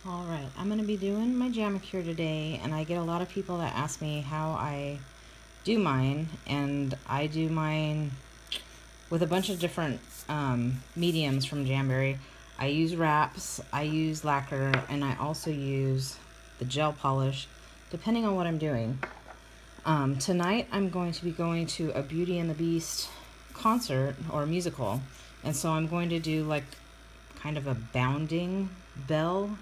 Alright, I'm going to be doing my Jamacure today, and I get a lot of people that ask me how I do mine, and I do mine with a bunch of different mediums from Jamberry. I use wraps, I use lacquer, and I also use the gel polish, depending on what I'm doing. Tonight I'm going to be going to a Beauty and the Beast concert or musical, and so I'm going to do like kind of a bounding bell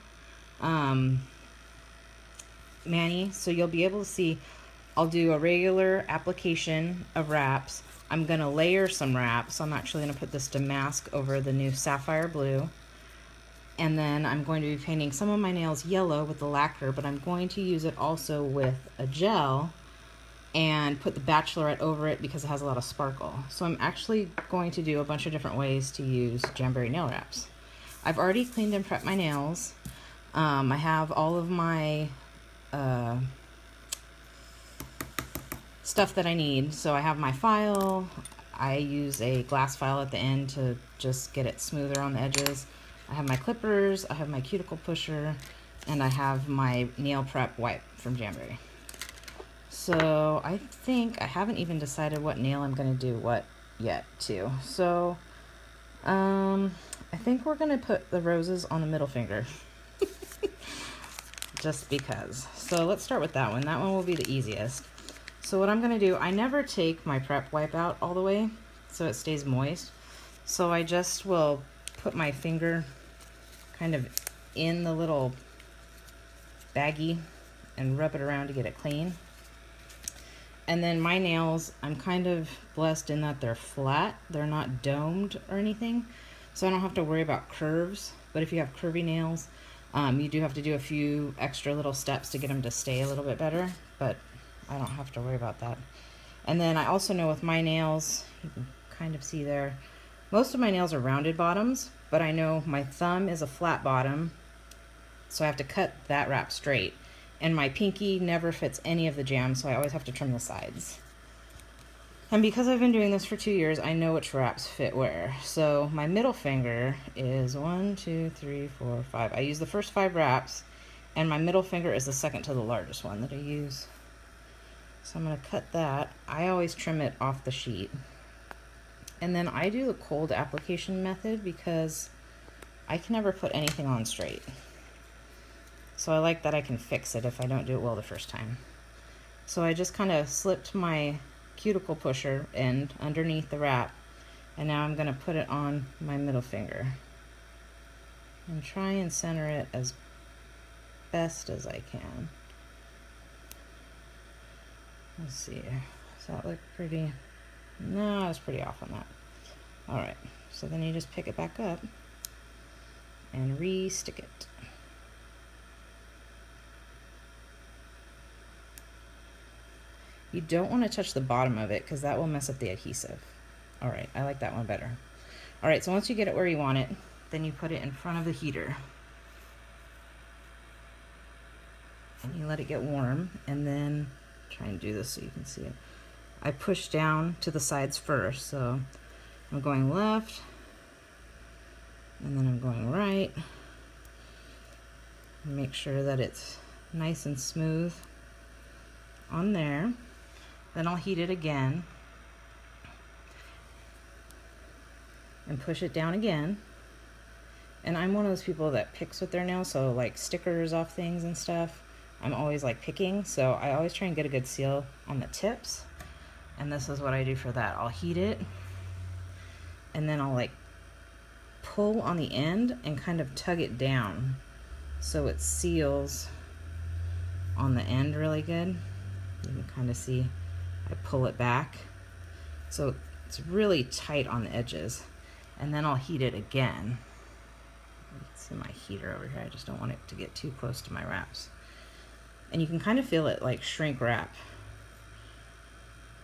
mani, so you'll be able to see. I'll do a regular application of wraps. I'm going to layer some wraps. I'm actually going to put this Damask over the new Sapphire blue, and then I'm going to be painting some of my nails yellow with the lacquer, but I'm going to use it also with a gel and put the Bachelorette over it because it has a lot of sparkle. So I'm actually going to do a bunch of different ways to use Jamberry nail wraps. I've already cleaned and prepped my nails. I have all of my stuff that I need. So I have my file. I use a glass file at the end to just get it smoother on the edges. I have my clippers, I have my cuticle pusher, and I have my nail prep wipe from Jamberry. So I think I haven't even decided what nail I'm going to do what yet too. So I think we're going to put the roses on the middle finger. Just because. So let's start with that one. That one will be the easiest. So what I'm going to do, I never take my prep wipe out all the way so it stays moist. So I just will put my finger kind of in the little baggie and rub it around to get it clean. And then my nails, I'm kind of blessed in that they're flat. They're not domed or anything. So I don't have to worry about curves. But if you have curvy nails, you do have to do a few extra little steps to get them to stay a little bit better, but I don't have to worry about that. And then I also know with my nails, you can kind of see there, most of my nails are rounded bottoms, but I know my thumb is a flat bottom, so I have to cut that wrap straight. And my pinky never fits any of the jam, so I always have to trim the sides. And because I've been doing this for 2 years, I know which wraps fit where. So my middle finger is 1, 2, 3, 4, 5. I use the first 5 wraps, and my middle finger is the second to the largest one that I use. So I'm going to cut that. I always trim it off the sheet. And then I do the cold application method because I can never put anything on straight. So I like that I can fix it if I don't do it well the first time. So I just kind of slipped my cuticle pusher end underneath the wrap, and now I'm going to put it on my middle finger and try and center it as best as I can. Let's see, does that look pretty? No, I was pretty off on that. Alright, so then you just pick it back up and re-stick it. You don't want to touch the bottom of it because that will mess up the adhesive. Alright, I like that one better. Alright, so once you get it where you want it, then you put it in front of the heater. And you let it get warm, and then, try and do this so you can see it. I push down to the sides first, so I'm going left, and then I'm going right. Make sure that it's nice and smooth on there. Then I'll heat it again and push it down again. And I'm one of those people that picks with their nails, so like stickers off things and stuff, I'm always like picking, so I always try and get a good seal on the tips. And this is what I do for that. I'll heat it, and then I'll like pull on the end and kind of tug it down so it seals on the end really good. You can kind of see I pull it back, so it's really tight on the edges. And then I'll heat it again. You can see my heater over here. I just don't want it to get too close to my wraps. And you can kind of feel it like shrink wrap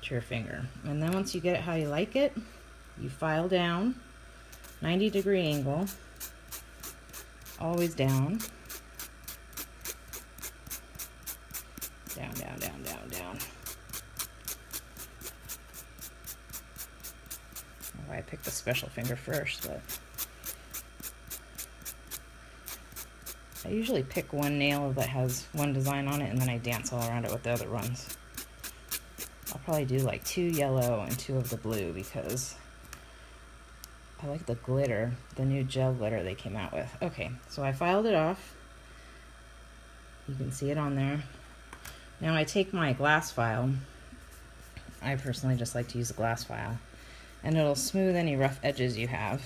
to your finger. And then once you get it how you like it, you file down, 90-degree angle, always down. Down, down, down, down, down. I picked the special finger first, but I usually pick one nail that has one design on it and then I dance all around it with the other ones. I'll probably do like 2 yellow and 2 of the blue because I like the glitter, the new gel glitter they came out with. Okay, so I filed it off. You can see it on there. Now I take my glass file. I personally just like to use a glass file. And it'll smooth any rough edges you have.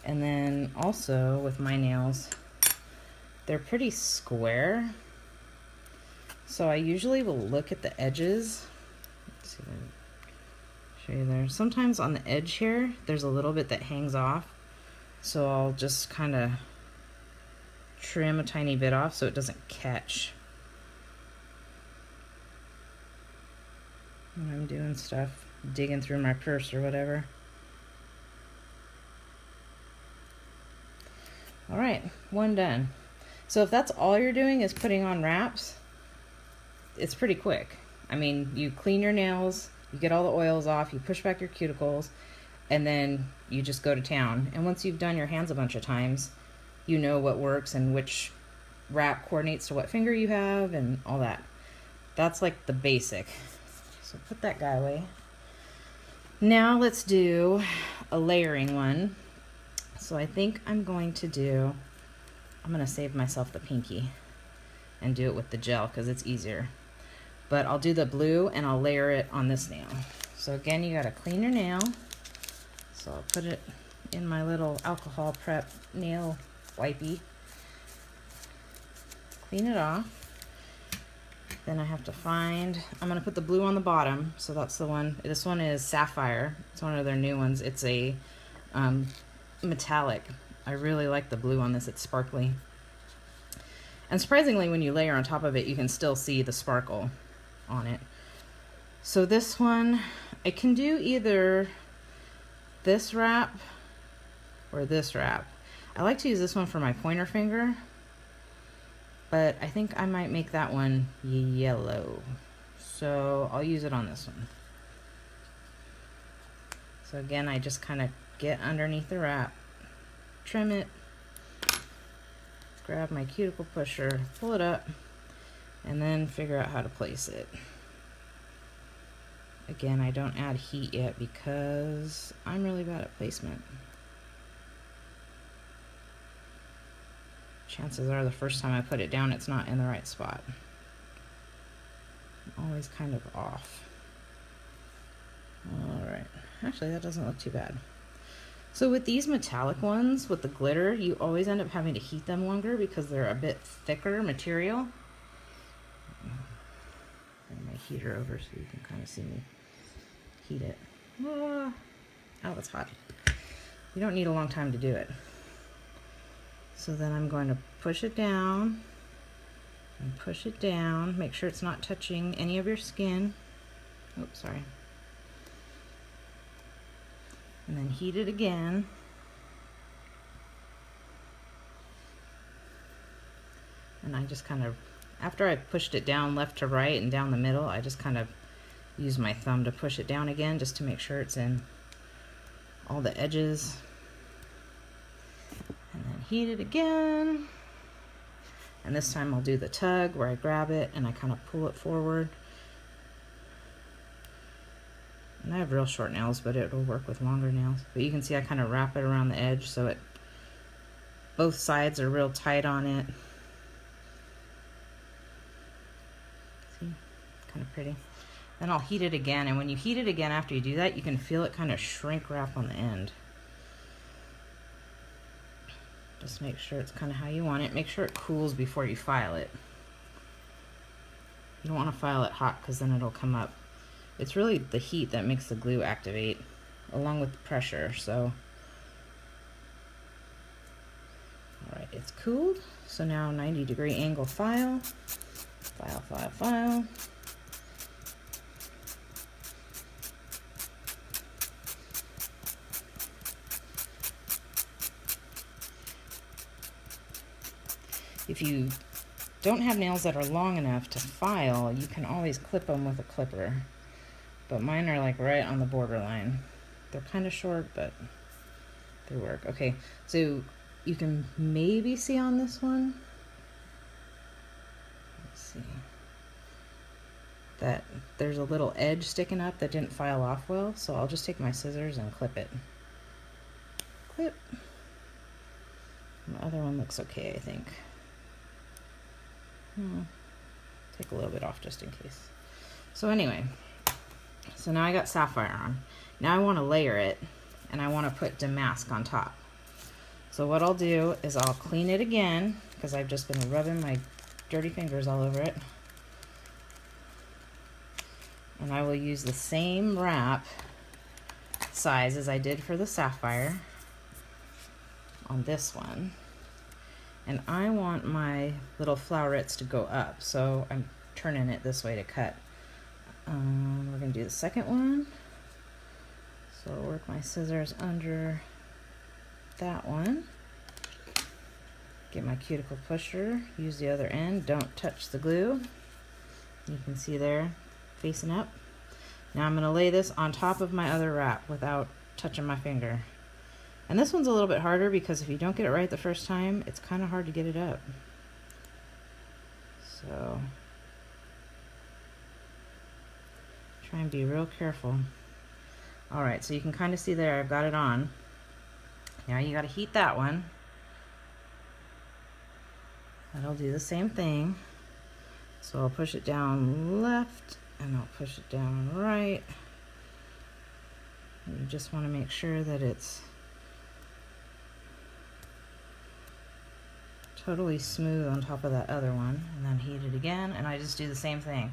And then also with my nails, they're pretty square. So I usually will look at the edges. Let's see if I can show you there. Sometimes on the edge here, there's a little bit that hangs off. So I'll just kind of trim a tiny bit off so it doesn't catch when I'm doing stuff, digging through my purse or whatever. All right, one done. So if that's all you're doing is putting on wraps, it's pretty quick. I mean, you clean your nails, you get all the oils off, you push back your cuticles, and then you just go to town. And once you've done your hands a bunch of times, you know what works and which wrap coordinates to what finger you have and all that. That's like the basic. So put that guy away. Now let's do a layering one. So I think I'm going to save myself the pinky and do it with the gel because it's easier. But I'll do the blue and I'll layer it on this nail. So again, you gotta clean your nail. So I'll put it in my little alcohol prep nail wipey. Clean it off. Then I have to find, I'm gonna put the blue on the bottom. So that's the one, this one is Sapphire. It's one of their new ones. It's a metallic. I really like the blue on this, it's sparkly. And surprisingly, when you layer on top of it, you can still see the sparkle on it. So this one, I can do either this wrap or this wrap. I like to use this one for my pointer finger, but I think I might make that one yellow. So I'll use it on this one. So again, I just kind of get underneath the wrap, trim it, grab my cuticle pusher, pull it up, and then figure out how to place it. Again, I don't add heat yet because I'm really bad at placement. Chances are the first time I put it down, it's not in the right spot. I'm always kind of off. All right, actually that doesn't look too bad. So with these metallic ones, with the glitter, you always end up having to heat them longer because they're a bit thicker material. Bring my heater over so you can kind of see me heat it. Oh, it's hot. You don't need a long time to do it. So then I'm going to push it down and push it down. Make sure it's not touching any of your skin. Oops, sorry. And then heat it again. And I just kind of, after I pushed it down left to right and down the middle, I just kind of use my thumb to push it down again just to make sure it's in all the edges. And then heat it again. And this time I'll do the tug where I grab it and I kind of pull it forward. And I have real short nails, but it'll work with longer nails. But you can see I kind of wrap it around the edge so it, both sides are real tight on it. See, kind of pretty. Then I'll heat it again, and when you heat it again after you do that, you can feel it kind of shrink wrap on the end. Just make sure it's kind of how you want it. Make sure it cools before you file it. You don't want to file it hot because then it'll come up. It's really the heat that makes the glue activate along with the pressure. So, all right, it's cooled. So now 90-degree angle file, file. If you don't have nails that are long enough to file, you can always clip them with a clipper. But mine are like right on the borderline. They're kind of short, but they work. Okay, so you can maybe see on this one, let's see, that there's a little edge sticking up that didn't file off well, so I'll just take my scissors and clip it. Clip. The other one looks okay, I think. Take a little bit off just in case. So anyway, so now I got Sapphire on. Now I want to layer it, and I want to put Damask on top. So what I'll do is I'll clean it again, because I've just been rubbing my dirty fingers all over it. And I will use the same wrap size as I did for the Sapphire on this one. And I want my little flowerets to go up, so I'm turning it this way to cut. We're going to do the second one. So I'll work my scissors under that one. Get my cuticle pusher, use the other end, don't touch the glue. You can see there, facing up. Now I'm going to lay this on top of my other wrap without touching my finger. And this one's a little bit harder because if you don't get it right the first time, it's kind of hard to get it up. So try and be real careful. Alright, so you can kind of see there I've got it on. Now you got to heat that one. And I'll do the same thing. So I'll push it down left and I'll push it down right. And you just want to make sure that it's totally smooth on top of that other one, and then heat it again, and I just do the same thing.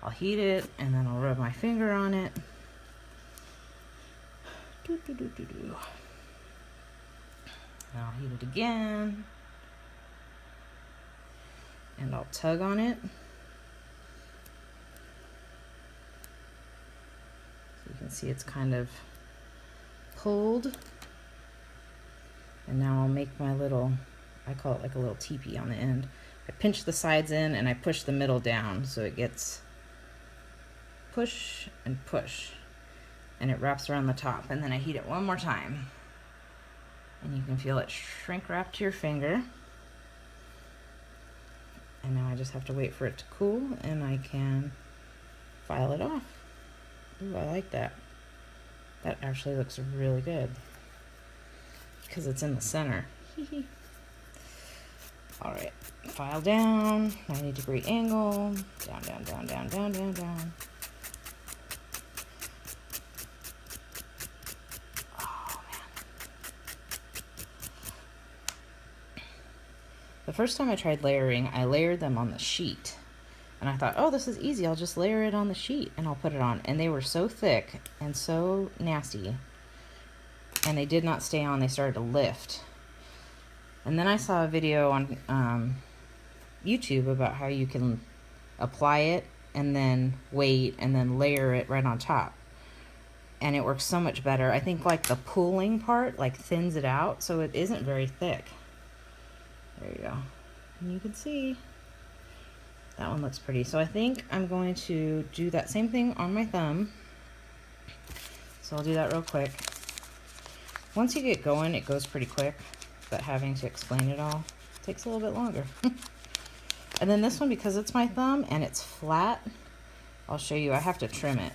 I'll heat it and then I'll rub my finger on it. And I'll heat it again and I'll tug on it. So you can see it's kind of pulled, and now I'll make my little, I call it like a little teepee on the end. I pinch the sides in and I push the middle down so it gets push and push, and it wraps around the top, and then I heat it one more time and you can feel it shrink wrap to your finger. And now I just have to wait for it to cool and I can file it off. Ooh, I like that. That actually looks really good because it's in the center. All right, file down, 90-degree angle, down, down, down, down, down, down, down. Oh, man. The first time I tried layering, I layered them on the sheet. And I thought, oh, this is easy, I'll just layer it on the sheet and I'll put it on. And they were so thick and so nasty, and they did not stay on, they started to lift. And then I saw a video on YouTube about how you can apply it and then wait and then layer it right on top. And it works so much better. I think like the pooling part like thins it out so it isn't very thick. There you go. And you can see that one looks pretty. So I think I'm going to do that same thing on my thumb. So I'll do that real quick. Once you get going, it goes pretty quick. But having to explain it all takes a little bit longer. And then this one, because it's my thumb and it's flat, I'll show you, I have to trim it.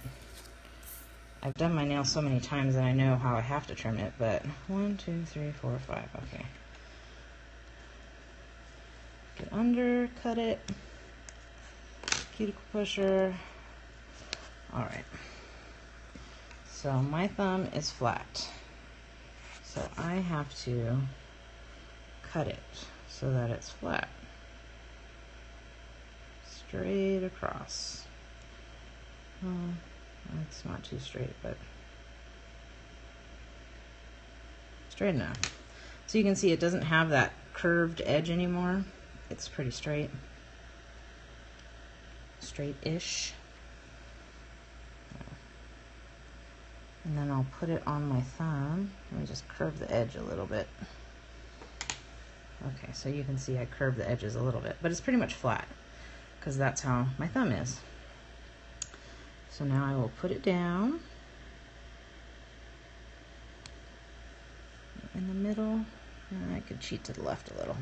I've done my nails so many times that I know how I have to trim it, but 1, 2, 3, 4, 5, okay. Get under, cut it, cuticle pusher. All right, so my thumb is flat, so I have to cut it so that it's flat, straight across. It's not too straight, but straight enough. So you can see it doesn't have that curved edge anymore. It's pretty straight, straight-ish. And then I'll put it on my thumb. Let me just curve the edge a little bit. Okay, so you can see I curved the edges a little bit, but it's pretty much flat because that's how my thumb is. So now I will put it down. And down the middle. And I could cheat to the left a little.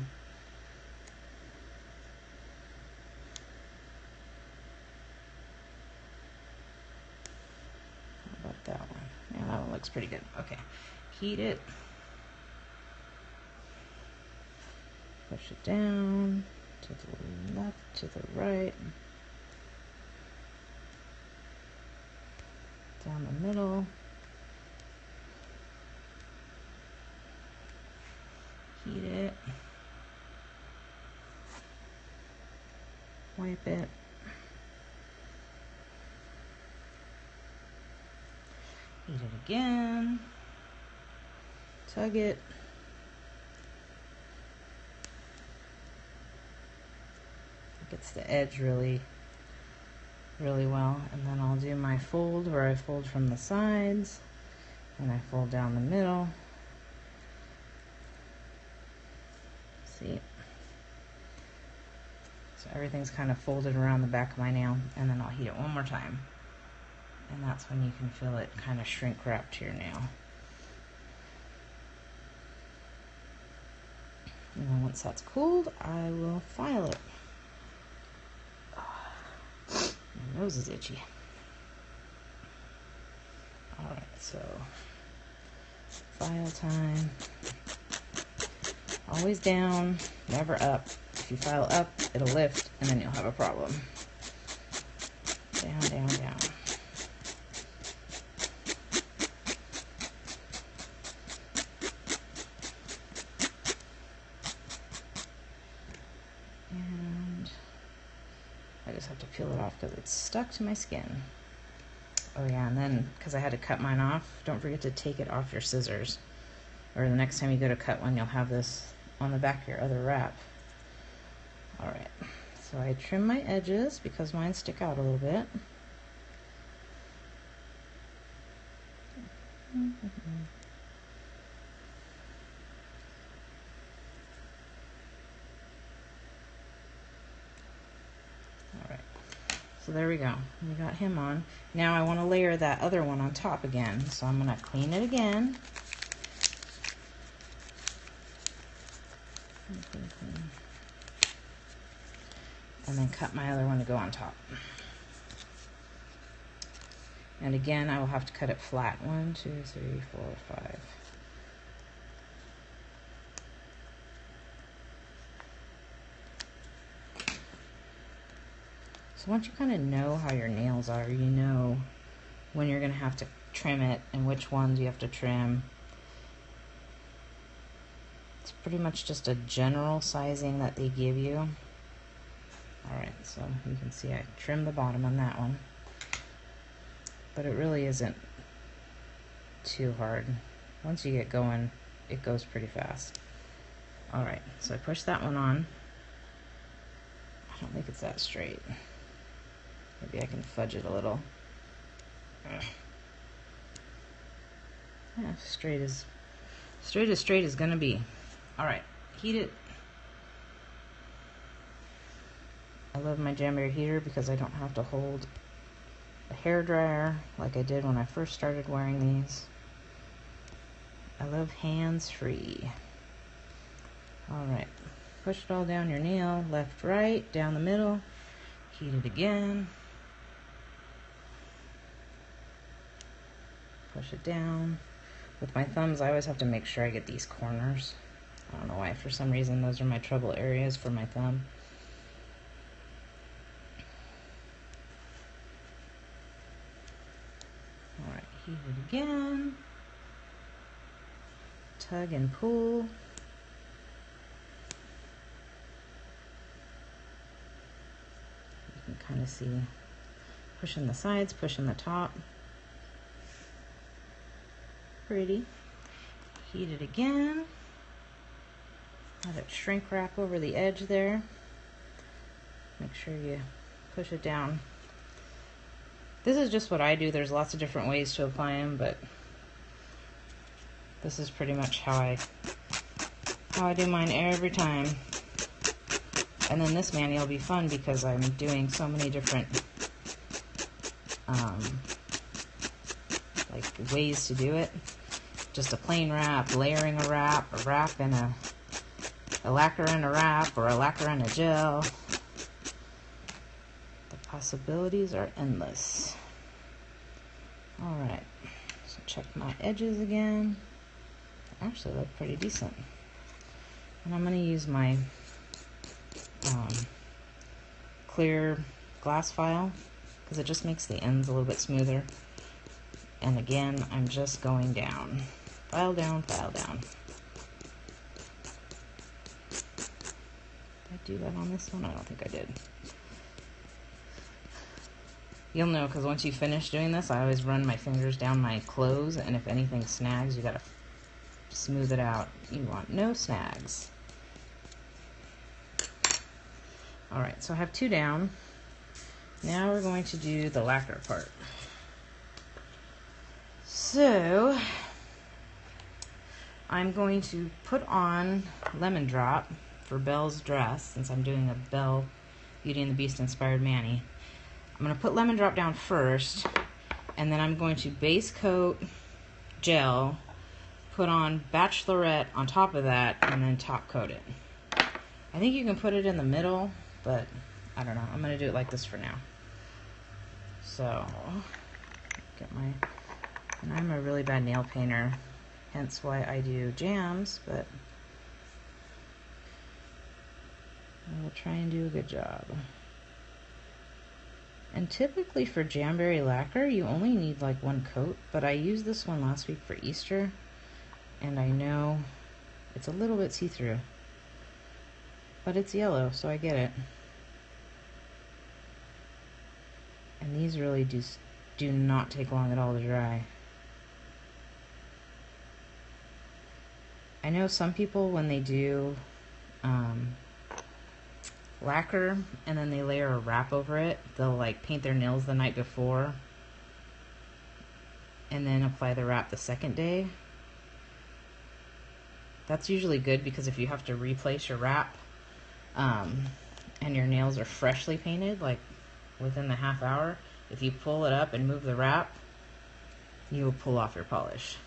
How about that one? Yeah, that one looks pretty good. Okay, heat it. Push it down to the left, to the right. Down the middle. Heat it. Wipe it. Heat it again. Tug it. It gets the edge really well. And then I'll do my fold where I fold from the sides and I fold down the middle. See? So everything's kind of folded around the back of my nail, and then I'll heat it one more time. And that's when you can feel it kind of shrink wrap to your nail. And then once that's cooled, I will file it. My nose is itchy. Alright, so file time. Always down, never up. If you file up, it'll lift, and then you'll have a problem. Down, down, down. And I just have to peel it off because it's stuck to my skin. Oh yeah, and then, because I had to cut mine off, don't forget to take it off your scissors. Or the next time you go to cut one, you'll have this on the back of your other wrap. Alright, so I trim my edges because mine stick out a little bit. Alright, so there we go. We got him on. Now I want to layer that other one on top again, so I'm going to clean it again. And then cut my other one to go on top. And again, I will have to cut it flat. 1, 2, 3, 4, 5. So once you kind of know how your nails are, you know when you're going to have to trim it and which ones you have to trim. It's pretty much just a general sizing that they give you. Alright, so you can see I trimmed the bottom on that one. But it really isn't too hard. Once you get going, it goes pretty fast. Alright, so I push that one on. I don't think it's that straight. Maybe I can fudge it a little. Yeah, straight as straight is gonna be. Alright, heat it. I love my Jamberry heater because I don't have to hold a hairdryer like I did when I first started wearing these. I love hands-free. Alright, push it all down your nail, left, right, down the middle, heat it again. Push it down. With my thumbs, I always have to make sure I get these corners. I don't know why, for some reason those are my trouble areas for my thumb. Alright, heat it again. Tug and pull. You can kind of see pushing the sides, pushing the top. Pretty. Heat it again. Let it shrink wrap over the edge there. Make sure you push it down. This is just what I do. There's lots of different ways to apply them, but this is pretty much how I do mine every time. And then this mani will be fun because I'm doing so many different like ways to do it. just a plain wrap, layering a wrap in a lacquer and a wrap, or a lacquer and a gel. The possibilities are endless. Alright, so check my edges again. They actually look pretty decent. And I'm going to use my clear glass file because it just makes the ends a little bit smoother. And again, I'm just going down. File down, file down. Did I do that on this one? I don't think I did. You'll know because once you finish doing this, I always run my fingers down my clothes, and if anything snags, you gotta smooth it out. You want no snags. Alright, so I have 2 down. Now we're going to do the lacquer part. So, I'm going to put on Lemondrop for Belle's dress, since I'm doing a Belle Beauty and the Beast inspired mani. I'm going to put Lemondrop down first, and then I'm going to base coat gel, put on Bachelorette on top of that, and then top coat it. I think you can put it in the middle, but I don't know. I'm going to do it like this for now. So, get my... And I'm a really bad nail painter, hence why I do jams, but I will try and do a good job. And typically for Jamberry lacquer, you only need like 1 coat, but I used this one last week for Easter, and I know it's a little bit see-through, but it's yellow, so I get it. And these really do not take long at all to dry. I know some people, when they do lacquer and then they layer a wrap over it, they'll like paint their nails the night before and then apply the wrap the second day. That's usually good because if you have to replace your wrap and your nails are freshly painted, like within the half hour, if you pull it up and move the wrap, you will pull off your polish.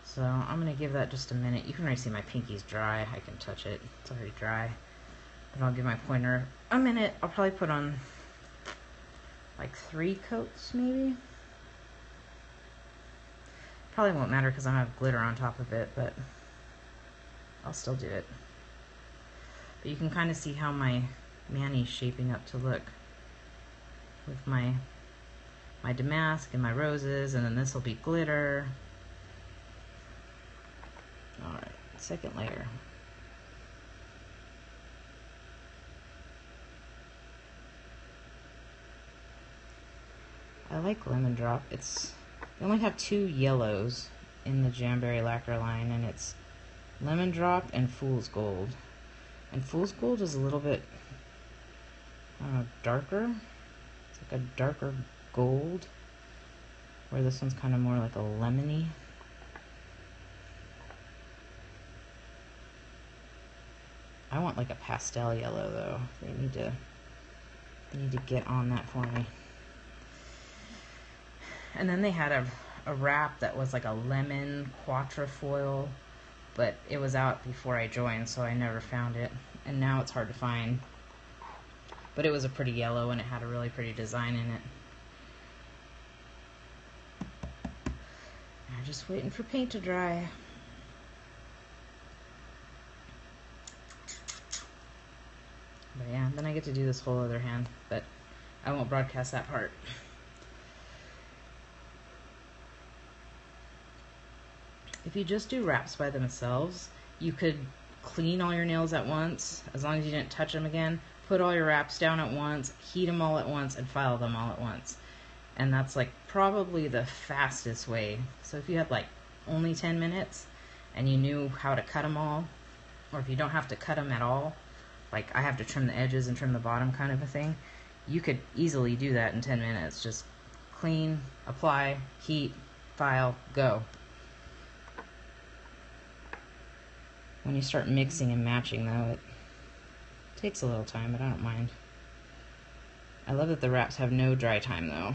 So I'm going to give that just a minute. You can already see my pinky's dry. I can touch it. It's already dry. But I'll give my pointer a minute. I'll probably put on like 3 coats maybe. Probably won't matter because I don't have glitter on top of it, but I'll still do it. But you can kind of see how my mani's shaping up to look with my damask and my roses, and then this will be glitter. Alright, second layer. I like Lemondrop. They only have 2 yellows in the Jamberry lacquer line, and it's Lemondrop and Fool's Gold. And Fool's Gold is a little bit, I don't know, darker. It's like a darker gold, where this one's kind of more like a lemony. I want like a pastel yellow though. They need to get on that for me. And then they had a wrap that was like a lemon quatrefoil, but it was out before I joined, so I never found it. And now it's hard to find. But it was a pretty yellow and it had a really pretty design in it. I'm just waiting for paint to dry. But yeah, then I get to do this whole other hand, but I won't broadcast that part. If you just do wraps by themselves, you could clean all your nails at once, as long as you didn't touch them again, put all your wraps down at once, heat them all at once, and file them all at once. And that's like probably the fastest way. So if you had like only 10 minutes and you knew how to cut them all, or if you don't have to cut them at all, like I have to trim the edges and trim the bottom kind of a thing, you could easily do that in 10 minutes. Just clean, apply, heat, file, go. When you start mixing and matching though, it takes a little time, but I don't mind. I love that the wraps have no dry time though.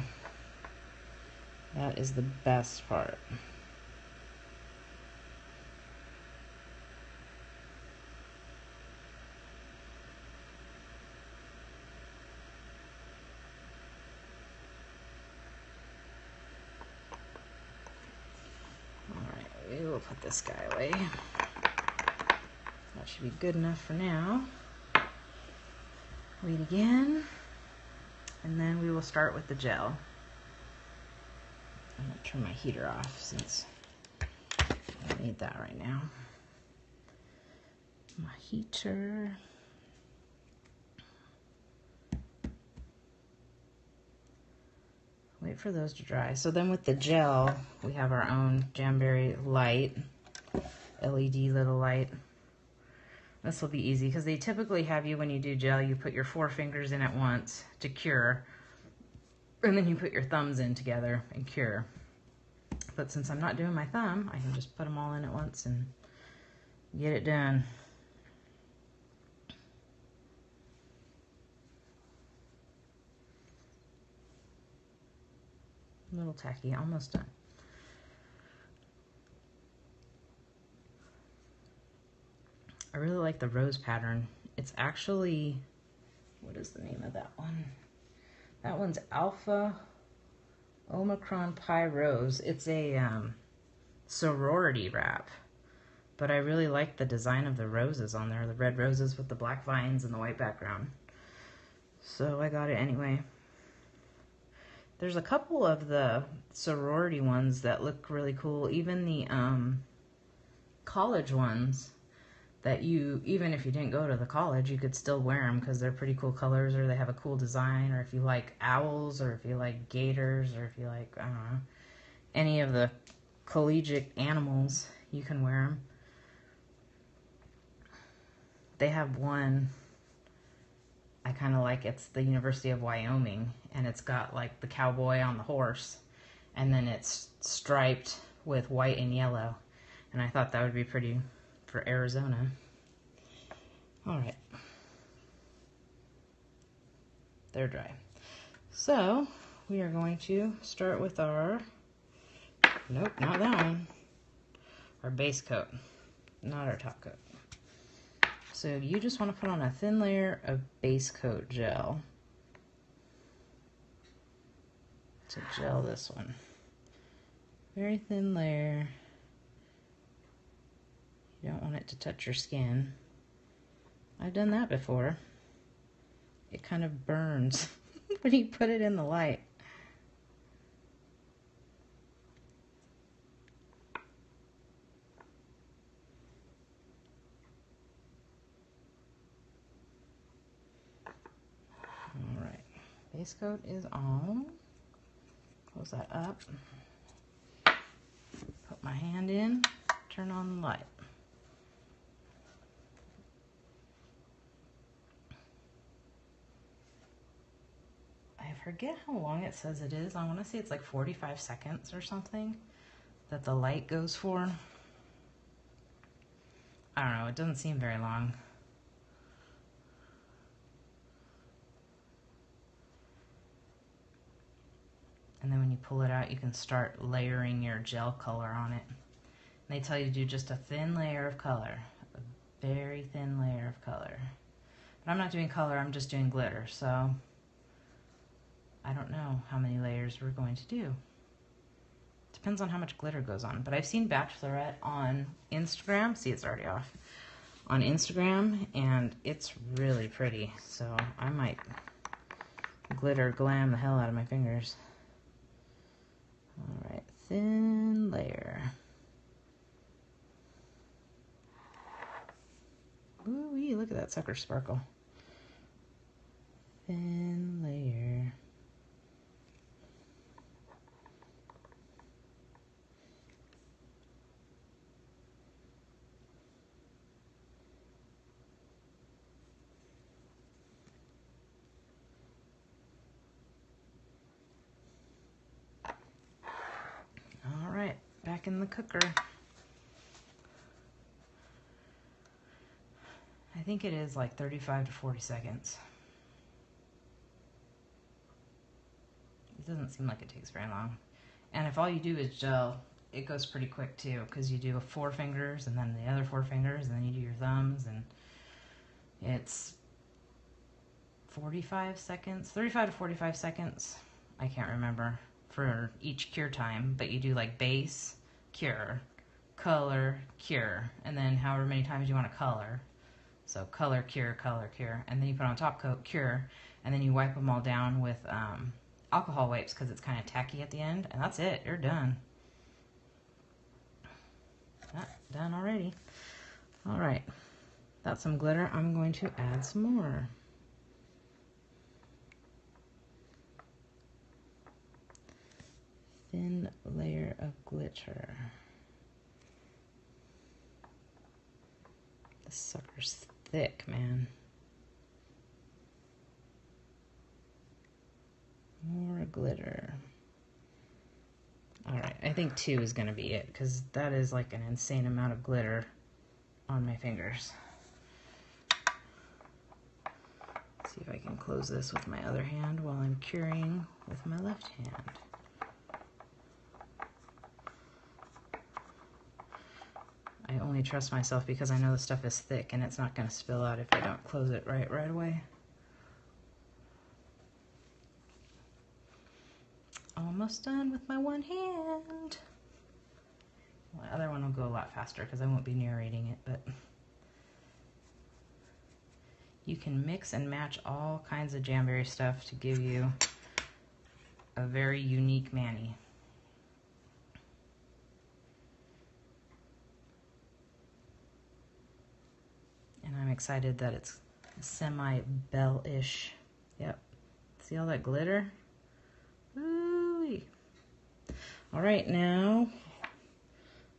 That is the best part. Alright, we will put this guy away. That should be good enough for now. Wait again, and then we will start with the gel. I'm going to turn my heater off since I don't need that right now. My heater. Wait for those to dry. So then with the gel, we have our own Jamberry light, LED little light. This will be easy because they typically have you, when you do gel, you put your 4 fingers in at once to cure, and then you put your thumbs in together and cure. But since I'm not doing my thumb, I can just put them all in at once and get it done. A little tacky, almost done. I really like the rose pattern. It's actually, what is the name of that one? That one's Alpha Omicron Pi Rose. It's a sorority wrap, but I really like the design of the roses on there, the red roses with the black vines and the white background. So I got it anyway. There's a couple of the sorority ones that look really cool, even the college ones that you, even if you didn't go to the college, you could still wear them because they're pretty cool colors, or they have a cool design, or if you like owls, or if you like gators, or if you like, I don't know, any of the collegiate animals, you can wear them. They have one I kind of like, it's the University of Wyoming, and it's got like the cowboy on the horse, and then it's striped with white and yellow, and I thought that would be pretty for Arizona. All right, they're dry. So we are going to start with our, nope, not that one, our base coat, not our top coat. So you just want to put on a thin layer of base coat gel to gel this one. Very thin layer. You don't want it to touch your skin. I've done that before. It kind of burns when you put it in the light. Alright, base coat is on. Close that up. Put my hand in, turn on the light. I forget how long it says it is. I want to say it's like 45 seconds or something that the light goes for. I don't know, it doesn't seem very long. And then when you pull it out, you can start layering your gel color on it. And they tell you to do just a thin layer of color, a very thin layer of color. But I'm not doing color, I'm just doing glitter, so I don't know how many layers we're going to do. Depends on how much glitter goes on. But I've seen Bachelorette on Instagram. See, it's already off. On Instagram, and it's really pretty. So I might glitter glam the hell out of my fingers. Alright, thin layer. Ooh-wee, look at that sucker sparkle. Thin layer. Alright, back in the cooker. I think it is like 35 to 40 seconds. It doesn't seem like it takes very long. And if all you do is gel, it goes pretty quick too, because you do 4 fingers and then the other 4 fingers and then you do your thumbs, and it's 45 seconds, 35 to 45 seconds. I can't remember for each cure time, but you do like base, cure, color, cure, and then however many times you want to color. So color, cure, and then you put on top coat, cure, and then you wipe them all down with alcohol wipes because it's kind of tacky at the end, and that's it. You're done. Done already. All right, that's some glitter. I'm going to add some more. Thin layer of glitter. This sucker's thick, man. More glitter. All right, I think 2 is gonna be it because that is like an insane amount of glitter on my fingers. Let's see if I can close this with my other hand while I'm curing with my left hand. I only trust myself because I know the stuff is thick and it's not going to spill out if I don't close it right away. Almost done with my one hand. Well, the other one will go a lot faster because I won't be narrating it, but you can mix and match all kinds of Jamberry stuff to give you a very unique mani. And I'm excited that it's semi-bell-ish. Yep. See all that glitter? Ooh-wee. All right, now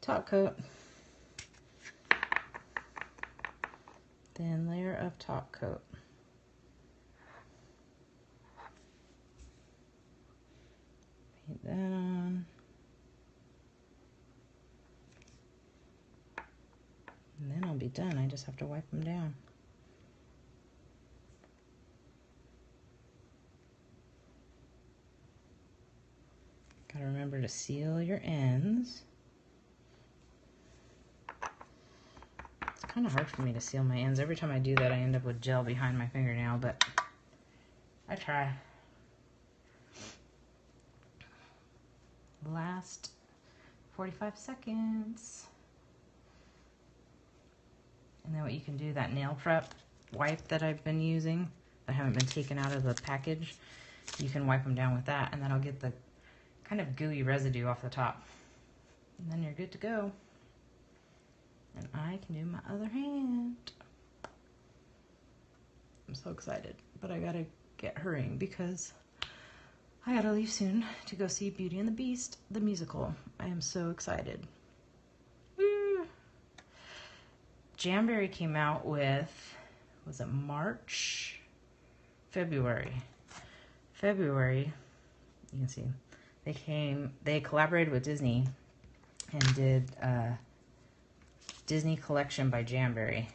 top coat. Thin layer of top coat. Paint that on. And then I'll be done. I just have to wipe them down. Gotta remember to seal your ends. It's kind of hard for me to seal my ends. Every time I do that, I end up with gel behind my fingernail, but I try. Last 45 seconds. And then what you can do, that nail prep wipe that I've been using, that haven't been taken out of the package, you can wipe them down with that, and that'll get the kind of gooey residue off the top. And then you're good to go. And I can do my other hand. I'm so excited, but I gotta get hurrying because I gotta leave soon to go see Beauty and the Beast, the musical. I am so excited. Woo! Jamberry came out with, was it March? February, you can see, they collaborated with Disney and did a Disney collection by Jamberry.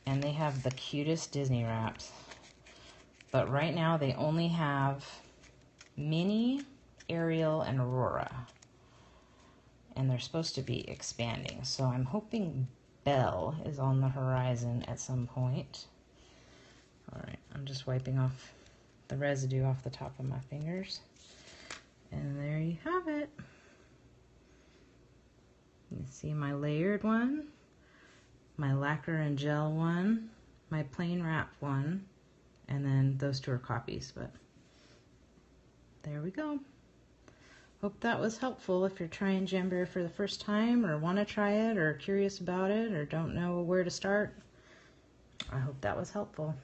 And they have the cutest Disney wraps. But right now they only have Minnie, Ariel, and Aurora. And they're supposed to be expanding. So I'm hoping Belle is on the horizon at some point. Alright, I'm just wiping off the residue off the top of my fingers. And there you have it. You see my layered one, my lacquer and gel one, my plain wrap one, and then those 2 are copies, but there we go. Hope that was helpful if you're trying Jamberry for the first time or want to try it or curious about it or don't know where to start. I hope that was helpful.